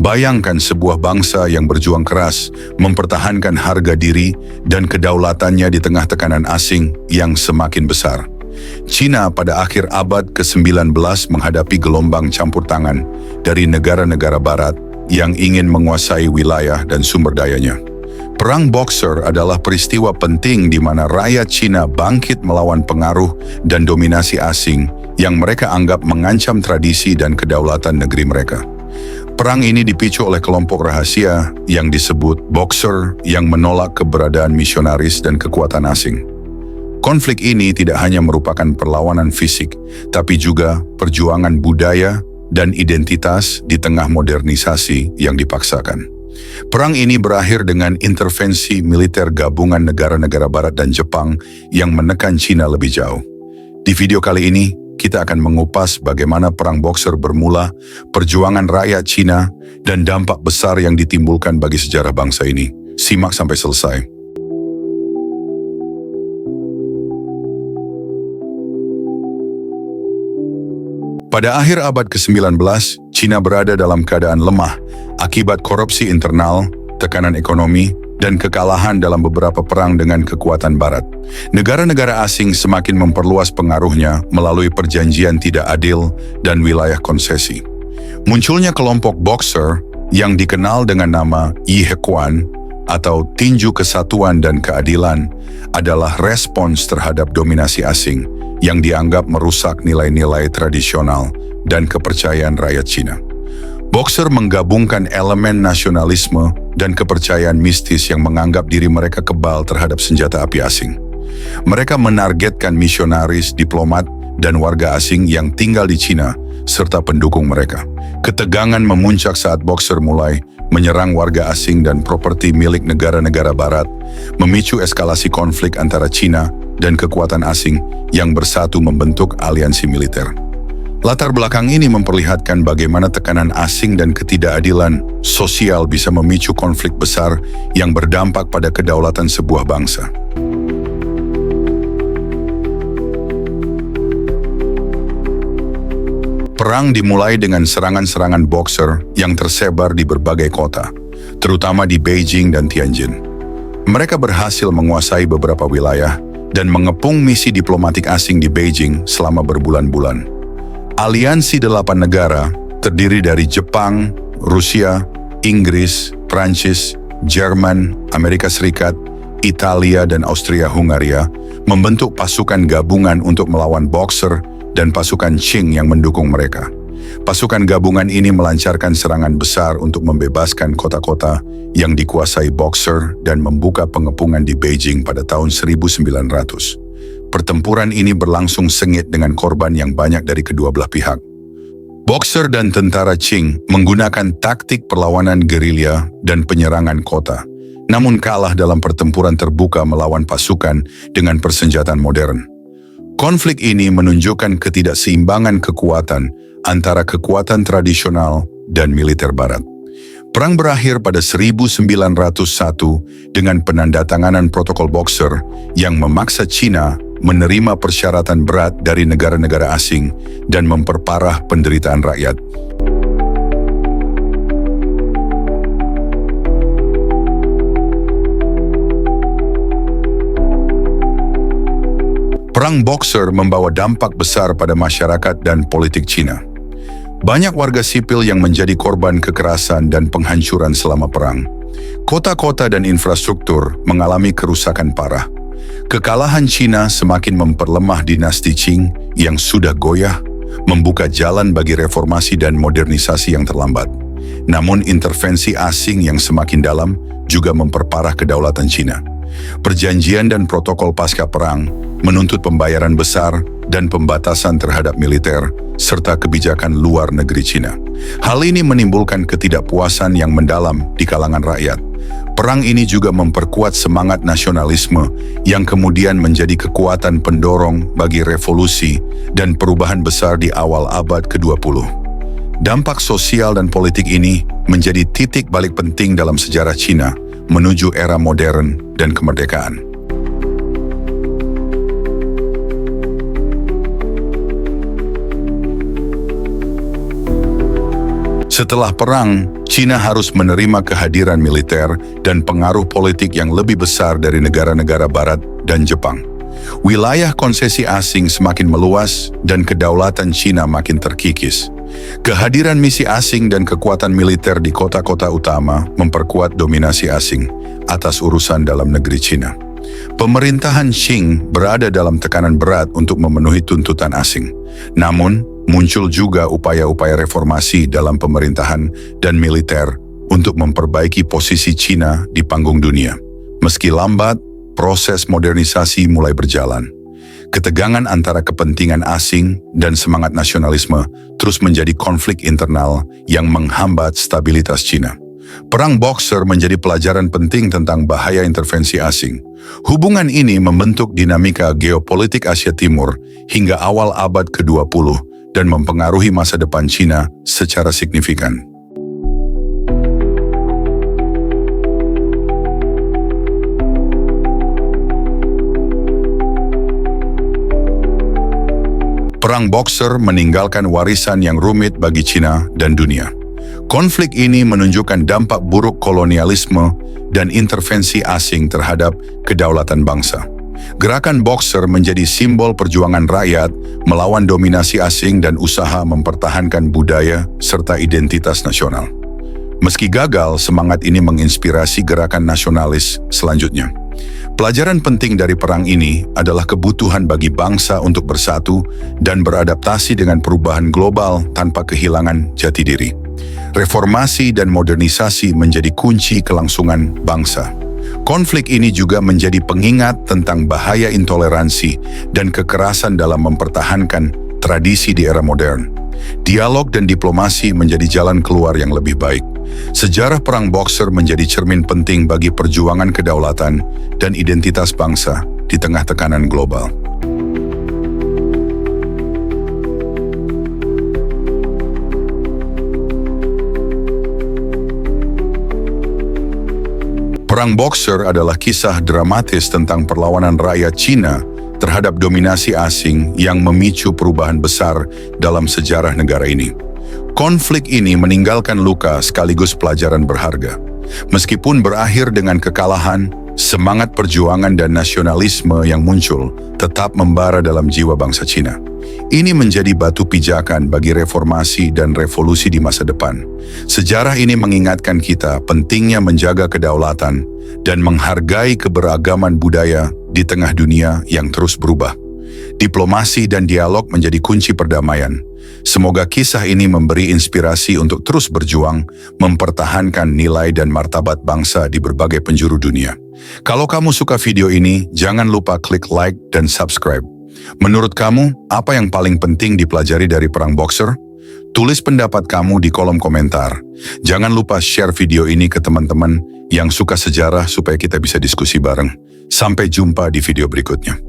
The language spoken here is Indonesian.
Bayangkan sebuah bangsa yang berjuang keras, mempertahankan harga diri dan kedaulatannya di tengah tekanan asing yang semakin besar. Cina pada akhir abad ke-19 menghadapi gelombang campur tangan dari negara-negara barat yang ingin menguasai wilayah dan sumber dayanya. Perang Boxer adalah peristiwa penting di mana rakyat Cina bangkit melawan pengaruh dan dominasi asing yang mereka anggap mengancam tradisi dan kedaulatan negeri mereka. Perang ini dipicu oleh kelompok rahasia yang disebut Boxer yang menolak keberadaan misionaris dan kekuatan asing. Konflik ini tidak hanya merupakan perlawanan fisik, tapi juga perjuangan budaya dan identitas di tengah modernisasi yang dipaksakan. Perang ini berakhir dengan intervensi militer gabungan negara-negara Barat dan Jepang yang menekan Cina lebih jauh. Di video kali ini, kita akan mengupas bagaimana Perang Boxer bermula, perjuangan rakyat Cina, dan dampak besar yang ditimbulkan bagi sejarah bangsa ini. Simak sampai selesai. Pada akhir abad ke-19, Cina berada dalam keadaan lemah akibat korupsi internal, tekanan ekonomi, dan kekalahan dalam beberapa perang dengan kekuatan Barat. Negara-negara asing semakin memperluas pengaruhnya melalui perjanjian tidak adil dan wilayah konsesi. Munculnya kelompok Boxer yang dikenal dengan nama Yihequan atau Tinju Kesatuan dan Keadilan adalah respons terhadap dominasi asing yang dianggap merusak nilai-nilai tradisional dan kepercayaan rakyat Cina. Boxer menggabungkan elemen nasionalisme dan kepercayaan mistis yang menganggap diri mereka kebal terhadap senjata api asing. Mereka menargetkan misionaris, diplomat, dan warga asing yang tinggal di Cina, serta pendukung mereka. Ketegangan memuncak saat Boxer mulai menyerang warga asing dan properti milik negara-negara Barat, memicu eskalasi konflik antara Cina dan kekuatan asing yang bersatu membentuk aliansi militer. Latar belakang ini memperlihatkan bagaimana tekanan asing dan ketidakadilan sosial bisa memicu konflik besar yang berdampak pada kedaulatan sebuah bangsa. Perang dimulai dengan serangan-serangan Boxer yang tersebar di berbagai kota, terutama di Beijing dan Tianjin. Mereka berhasil menguasai beberapa wilayah dan mengepung misi diplomatik asing di Beijing selama berbulan-bulan. Aliansi 8 negara terdiri dari Jepang, Rusia, Inggris, Prancis, Jerman, Amerika Serikat, Italia, dan Austria-Hungaria membentuk pasukan gabungan untuk melawan Boxer dan pasukan Qing yang mendukung mereka. Pasukan gabungan ini melancarkan serangan besar untuk membebaskan kota-kota yang dikuasai Boxer dan membuka pengepungan di Beijing pada tahun 1900. Pertempuran ini berlangsung sengit dengan korban yang banyak dari kedua belah pihak. Boxer dan tentara Qing menggunakan taktik perlawanan gerilya dan penyerangan kota, namun kalah dalam pertempuran terbuka melawan pasukan dengan persenjataan modern. Konflik ini menunjukkan ketidakseimbangan kekuatan antara kekuatan tradisional dan militer Barat. Perang berakhir pada 1901 dengan penandatanganan protokol Boxer yang memaksa Cina menerima persyaratan berat dari negara-negara asing dan memperparah penderitaan rakyat. Perang Boxer membawa dampak besar pada masyarakat dan politik Cina. Banyak warga sipil yang menjadi korban kekerasan dan penghancuran selama perang. Kota-kota dan infrastruktur mengalami kerusakan parah. Kekalahan Cina semakin memperlemah dinasti Qing yang sudah goyah, membuka jalan bagi reformasi dan modernisasi yang terlambat. Namun intervensi asing yang semakin dalam juga memperparah kedaulatan Cina. Perjanjian dan protokol pasca perang menuntut pembayaran besar dan pembatasan terhadap militer, serta kebijakan luar negeri Cina. Hal ini menimbulkan ketidakpuasan yang mendalam di kalangan rakyat. Perang ini juga memperkuat semangat nasionalisme yang kemudian menjadi kekuatan pendorong bagi revolusi dan perubahan besar di awal abad ke-20. Dampak sosial dan politik ini menjadi titik balik penting dalam sejarah Cina menuju era modern dan kemerdekaan. Setelah perang, Cina harus menerima kehadiran militer dan pengaruh politik yang lebih besar dari negara-negara Barat dan Jepang. Wilayah konsesi asing semakin meluas dan kedaulatan Cina makin terkikis. Kehadiran misi asing dan kekuatan militer di kota-kota utama memperkuat dominasi asing atas urusan dalam negeri Cina. Pemerintahan Qing berada dalam tekanan berat untuk memenuhi tuntutan asing. Namun, muncul juga upaya-upaya reformasi dalam pemerintahan dan militer untuk memperbaiki posisi Cina di panggung dunia. Meski lambat, proses modernisasi mulai berjalan. Ketegangan antara kepentingan asing dan semangat nasionalisme terus menjadi konflik internal yang menghambat stabilitas Cina. Perang Boxer menjadi pelajaran penting tentang bahaya intervensi asing. Hubungan ini membentuk dinamika geopolitik Asia Timur hingga awal abad ke-20 dan mempengaruhi masa depan Cina secara signifikan. Perang Boxer meninggalkan warisan yang rumit bagi Cina dan dunia. Konflik ini menunjukkan dampak buruk kolonialisme dan intervensi asing terhadap kedaulatan bangsa. Gerakan Boxer menjadi simbol perjuangan rakyat melawan dominasi asing dan usaha mempertahankan budaya serta identitas nasional. Meski gagal, semangat ini menginspirasi gerakan nasionalis selanjutnya. Pelajaran penting dari perang ini adalah kebutuhan bagi bangsa untuk bersatu dan beradaptasi dengan perubahan global tanpa kehilangan jati diri. Reformasi dan modernisasi menjadi kunci kelangsungan bangsa. Konflik ini juga menjadi pengingat tentang bahaya intoleransi dan kekerasan dalam mempertahankan tradisi di era modern. Dialog dan diplomasi menjadi jalan keluar yang lebih baik. Sejarah Perang Boxer menjadi cermin penting bagi perjuangan kedaulatan dan identitas bangsa di tengah tekanan global. Perang Boxer adalah kisah dramatis tentang perlawanan rakyat Cina terhadap dominasi asing yang memicu perubahan besar dalam sejarah negara ini. Konflik ini meninggalkan luka sekaligus pelajaran berharga. Meskipun berakhir dengan kekalahan, semangat perjuangan dan nasionalisme yang muncul tetap membara dalam jiwa bangsa Cina. Ini menjadi batu pijakan bagi reformasi dan revolusi di masa depan. Sejarah ini mengingatkan kita pentingnya menjaga kedaulatan dan menghargai keberagaman budaya di tengah dunia yang terus berubah. Diplomasi dan dialog menjadi kunci perdamaian. Semoga kisah ini memberi inspirasi untuk terus berjuang, mempertahankan nilai dan martabat bangsa di berbagai penjuru dunia. Kalau kamu suka video ini, jangan lupa klik like dan subscribe. Menurut kamu, apa yang paling penting dipelajari dari Perang Boxer? Tulis pendapat kamu di kolom komentar. Jangan lupa share video ini ke teman-teman yang suka sejarah supaya kita bisa diskusi bareng. Sampai jumpa di video berikutnya.